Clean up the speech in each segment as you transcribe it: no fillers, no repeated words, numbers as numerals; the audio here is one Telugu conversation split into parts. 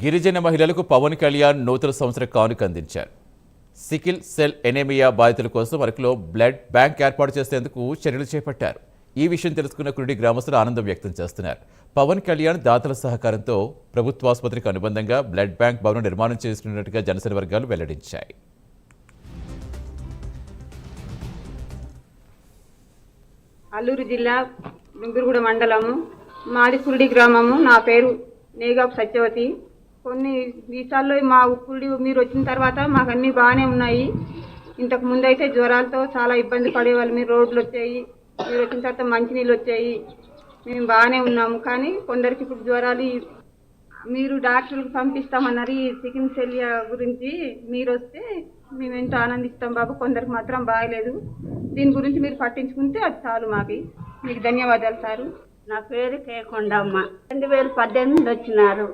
గిరిజన మహిళలకు పవన్ కళ్యాణ్ నూతన సంవత్సర కానుక అందించారు. సికిల్ సెల్ ఎనీమియా బాధితుల కోసం అరకులో బ్లడ్ బ్యాంక్ ఏర్పాటు చేసేందుకు చర్యలు చేపట్టారు. ఈ విషయం తెలుసుకున్న కురుడి గ్రామస్తులు ఆనందం వ్యక్తం చేస్తున్నారు. పవన్ కళ్యాణ్ దాతల సహకారంతో ప్రభుత్వాసుపత్రికి అనుబంధంగా బ్లడ్ బ్యాంక్ భవనం నిర్మాణం చేస్తున్నట్టుగా జనసేన వర్గాలు వెల్లడించాయి. అల్లూరు జిల్లా దుంగురుగుడ మండలము, మాది కురుడి గ్రామము. నా పేరు నేగాపు సత్యవతి. కొన్ని విషయాల్లో మా కురుడి మీరు వచ్చిన తర్వాత మాకు అన్నీ బాగానే ఉన్నాయి. ఇంతకు ముందైతే జ్వరాలతో చాలా ఇబ్బంది పడేవాళ్ళు. మీరు రోడ్లు వచ్చాయి, మీరు వచ్చిన తర్వాత మంచినీళ్ళు వచ్చాయి, మేము బాగానే ఉన్నాము. కానీ కొందరికి ఇప్పుడు జ్వరాలు, మీరు డాక్టర్లకు పంపిస్తామన్నారు. ఈ సికిల్ సెల్ గురించి మీరు వస్తే మేము ఎంతో ఆనందిస్తాం బాబు. కొందరికి మాత్రం బాగలేదు. దీని గురించి మీరు పట్టించుకుంటే అది చాలు. మీకు ధన్యవాదాలు సారు. నా పేరు కేకొండమ్మ. 2018 వచ్చినారు.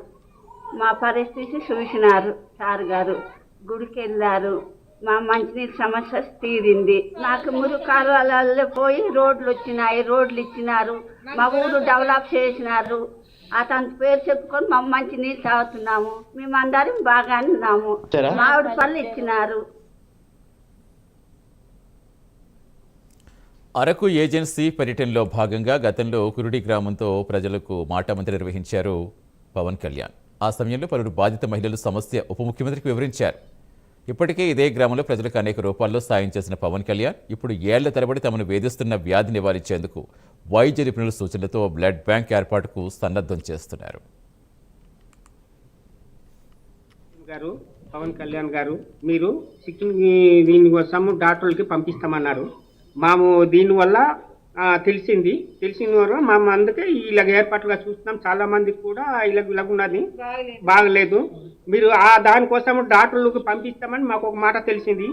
మా పరిస్థితి చూసినారు సార్ గారు. గుడికి వెళ్ళారు. మా మంచినీరు సమస్య తీరింది. నాకు మురుగు కాలువలలో పోయి రోడ్లు వచ్చినాయి, రోడ్లు ఇచ్చినారు. మా ఊరు డెవలప్ చేసినారు. అతని పేరు చెప్పుకొని మా మంచినీళ్ళు తాగుతున్నాము. మేమందరం బాగానే ఉన్నాము. మామిడి పళ్ళు ఇచ్చినారు. అరకు ఏజెన్సీ పర్యటనలో భాగంగా గతంలో కురుడి గ్రామంతో ప్రజలకు మాటామంతి నిర్వహించారు పవన్ కళ్యాణ్. ఆ సమయంలో పలువురు బాధిత మహిళలు సమస్య ఉప ముఖ్యమంత్రికి వివరించారు. ఇప్పటికే ఇదే గ్రామంలో ప్రజలకు అనేక రూపాల్లో సాయం చేసిన పవన్ కళ్యాణ్ ఇప్పుడు ఏళ్ల తరబడి తమను వేధిస్తున్న వ్యాధి నివారించేందుకు వైద్య నిపుణుల సూచనలతో బ్లడ్ బ్యాంక్ ఏర్పాటుకు సన్నద్ధం చేస్తున్నారు. పవన్ కళ్యాణ్ గారు, మీరు దీని కోసం డాక్టర్లకి పంపిస్తామన్నారు. మేము దీనివల్ల తెలిసిన వల్ల మేము అందుకే ఇలాగ ఏర్పాటుగా చూస్తున్నాం. చాలా మందికి కూడా ఇలాగ ఉన్నది బాగలేదు. మీరు దానికోసం డాక్టర్లకు పంపిస్తామని మాకు ఒక మాట తెలిసింది.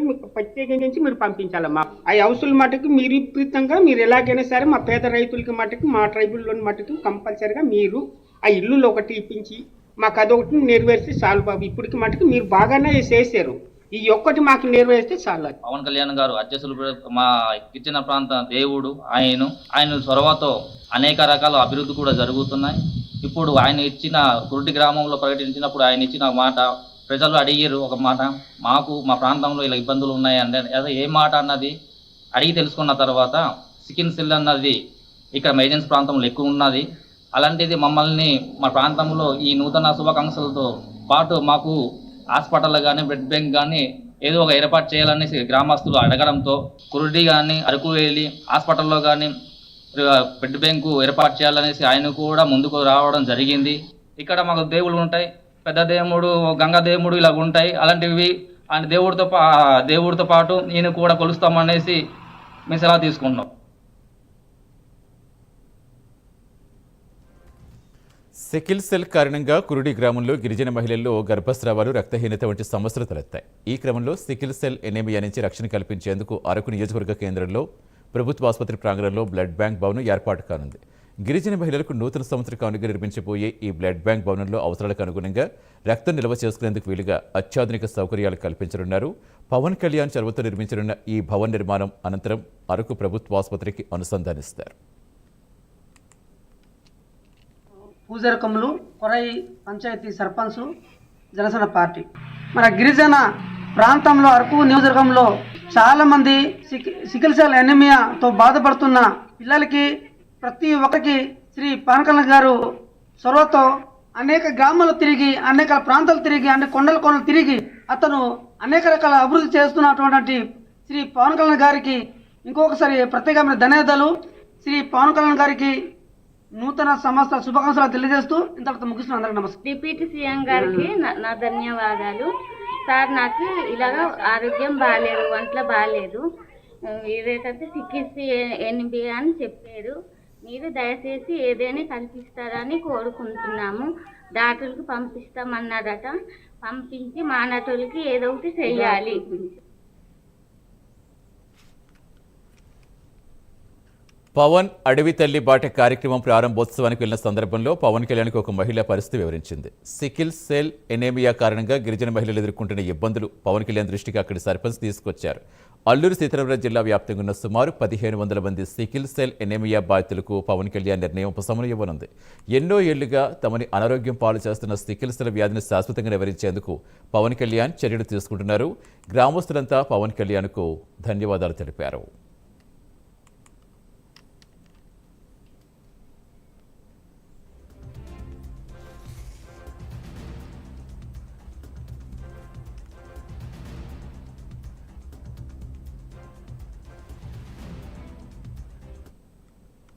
మీకు ప్రత్యేకించి మీరు పంపించాలమ్మా. ఆ హౌసుల మటుకు మీరు విపరీతంగా మీరు ఎలాగైనా సరే మా పేద రైతులకి మటుకు, మా ట్రైబుల్లోని మటుకు కంపల్సరిగా మీరు ఆ ఇల్లులో ఒకటి ఇప్పించి మాకు అదొకటి నెరవేర్చి చాలు బాబు. ఇప్పటికి మటుకు మీరు బాగానే చేశారు. ఈ ఒక్కటి మాకు నెరవేరిస్తే చాలు. పవన్ కళ్యాణ్ గారు అధ్యక్షులు, మా గిరిజన ప్రాంత దేవుడు ఆయన చొరవతో అనేక రకాల అభివృద్ధి కూడా జరుగుతున్నాయి. ఇప్పుడు ఆయన ఇచ్చిన కురుటి గ్రామంలో పర్యటించినప్పుడు ఆయన ఇచ్చిన మాట ప్రజలు అడిగారు. ఒక మాట, మాకు మా ప్రాంతంలో ఇలా ఇబ్బందులు ఉన్నాయి అంటే అదే ఏ మాట అన్నది అడిగి తెలుసుకున్న తర్వాత సికిల్ సెల్ అన్నది ఇక్కడ మేజెన్స్ ప్రాంతంలో ఎక్కువ ఉన్నది. అలాంటిది మమ్మల్ని మా ప్రాంతంలో ఈ నూతన శుభాకాంక్షలతో పాటు మాకు హాస్పిటల్ కానీ బ్లడ్ బ్యాంక్ కానీ ఏదో ఒక ఏర్పాటు చేయాలనేసి గ్రామస్తులు అడగడంతో కురుడి కానీ అరకు వేలి హాస్పిటల్లో కానీ బ్లడ్ బ్యాంకు ఏర్పాటు చేయాలనేసి ఆయన కూడా ముందుకు రావడం జరిగింది. ఇక్కడ మాకు దేవుళ్ళు ఉంటాయి, పెద్ద దేవుడు, గంగా దేవుడు ఇలా ఉంటాయి. అలాంటివి ఆయన దేవుడితో పాటు నేను కూడా కొలుస్తామనేసి మేము సెలవు తీసుకున్నాం. సికిల్ సెల్ కారణంగా కురుడి గ్రామంలో గిరిజన మహిళల్లో గర్భస్రావాలు, రక్తహీనత వంటి సమస్యలు తలెత్తాయి. ఈ క్రమంలో సికిల్ సెల్ ఎనీమియా నుంచి రక్షణ కల్పించేందుకు అరకు నియోజకవర్గ కేంద్రంలో ప్రభుత్వ ఆసుపత్రి ప్రాంగణంలో బ్లడ్ బ్యాంక్ భవనం ఏర్పాటు కానుంది. గిరిజన మహిళలకు నూతన సంవత్సర కానుక నిర్మించబోయే ఈ బ్లడ్ బ్యాంక్ భవనంలో అవసరాలకు అనుగుణంగా రక్తం నిల్వ చేసుకునేందుకు వీలుగా అత్యాధునిక సౌకర్యాలు కల్పించనున్నారు. పవన్ కళ్యాణ్ చొరవతో నిర్మించనున్న ఈ భవన నిర్మాణం అనంతరం అరకు ప్రభుత్వ ఆసుపత్రికి అనుసంధానిస్తారు. పూజరకములు, కొరై పంచాయతీ సర్పంచ్, జనసేన పార్టీ. మన గిరిజన ప్రాంతంలో అరకు నియోజకవర్గంలో చాలామంది సికిల్ సెల్ ఎనీమియాతో బాధపడుతున్న పిల్లలకి ప్రతి ఒక్కరికి శ్రీ పవన్ కళ్యాణ్ గారు చొరవతో అనేక గ్రామాలు తిరిగి, అనేక ప్రాంతాలు తిరిగి, అన్ని కొండలు తిరిగి అతను అనేక రకాల అభివృద్ధి చేస్తున్నటువంటి శ్రీ పవన్ కళ్యాణ్ గారికి ఇంకొకసారి ప్రత్యేకమైన ధన్యవాదాలు. శ్రీ పవన్ కళ్యాణ్ గారికి నూతన సంవత్సర శుభాకాంక్షలు తెలియజేస్తూ ఇంతటితో ముగిస్తున్న అందరికీ నమస్కారం. డిప్యూటీ సీఎం గారికి నా ధన్యవాదాలు. సార్, నాకు ఇలాగ ఆరోగ్యం బాగాలేదు, ఒంట్లో బాగాలేదు, ఏదైతే సికిల్స్ ఎనీమియా అని చెప్పారు. మీరు దయచేసి ఏదైనా కల్పిస్తారని కోరుకుంటున్నాము. డాక్టర్కి పంపిస్తామన్నారట, పంపించి మానవులకి ఏదో ఒకటి చెయ్యాలి. పవన్ అడవి తల్లి బాట కార్యక్రమం ప్రారంభోత్సవానికి వెళ్లిన సందర్భంలో పవన్ కళ్యాణ్కి ఒక మహిళ పరిస్థితి వివరించింది. సికిల్ సెల్ ఎనీమియా కారణంగా గిరిజన మహిళలు ఎదుర్కొంటున్న ఇబ్బందులు పవన్ కళ్యాణ్ దృష్టికి అక్కడి సర్పంచ్ తీసుకొచ్చారు. అల్లూరు సీతారామరాజు జిల్లా వ్యాప్తంగా ఉన్న సుమారు 1500 మంది సికిల్ సెల్ ఎనీమియా బాధితులకు పవన్ కళ్యాణ్ నిర్ణయం ఉపశమనం ఇవ్వనుంది. ఎన్నో ఏళ్లుగా తమని అనారోగ్యం పాలు చేస్తున్న సికిల్ సెల్ వ్యాధిని శాశ్వతంగా నివారించేందుకు పవన్ కళ్యాణ్ చర్యలు తీసుకుంటున్నారు. గ్రామస్తులంతా పవన్ కళ్యాణ్కు ధన్యవాదాలు తెలిపారు.